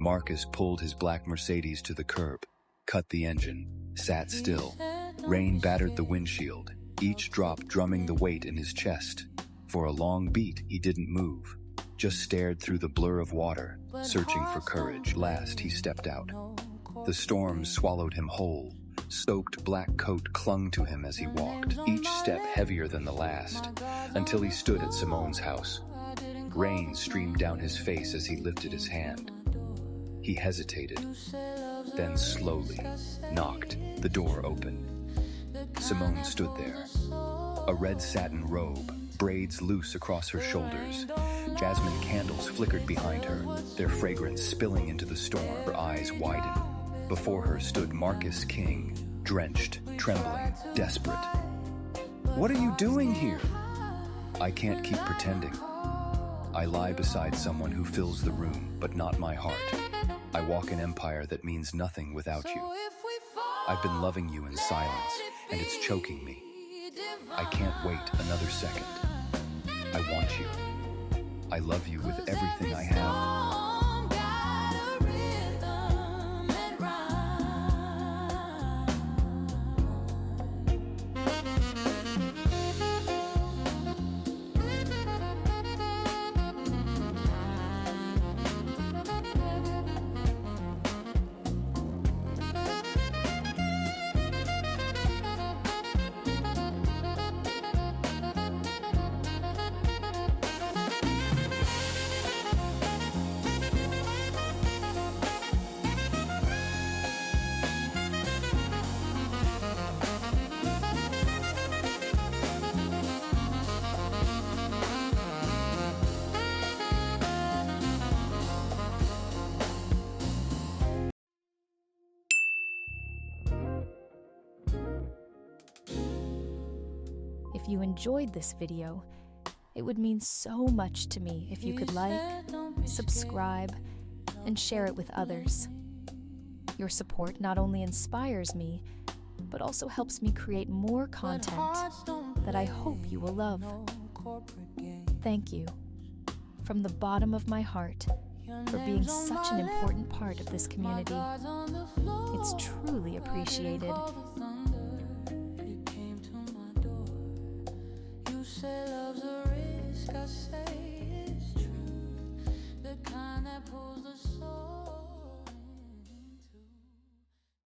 Marcus pulled his black Mercedes to the curb, cut the engine, sat still. Rain battered the windshield, each drop drumming the weight in his chest. For a long beat, he didn't move, just stared through the blur of water, searching for courage. Last, he stepped out. The storm swallowed him whole. Soaked black coat clung to him as he walked, each step heavier than the last, until he stood at Simone's house. Rain streamed down his face as he lifted his hand. He hesitated, then slowly knocked. The door opened. Simone stood there, a red satin robe, braids loose across her shoulders. Jasmine candles flickered behind her, their fragrance spilling into the storm. Her eyes widened. Before her stood Marcus King, drenched, trembling, desperate. "What are you doing here?" "I can't keep pretending. I lie beside someone who fills the room, but not my heart. I walk an empire that means nothing without you. I've been loving you in silence, and it's choking me. I can't wait another second. I want you. I love you with everything I have." If you enjoyed this video, it would mean so much to me if you could like, subscribe, and share it with others. Your support not only inspires me, but also helps me create more content that I hope you will love. Thank you, from the bottom of my heart, for being such an important part of this community. It's truly appreciated.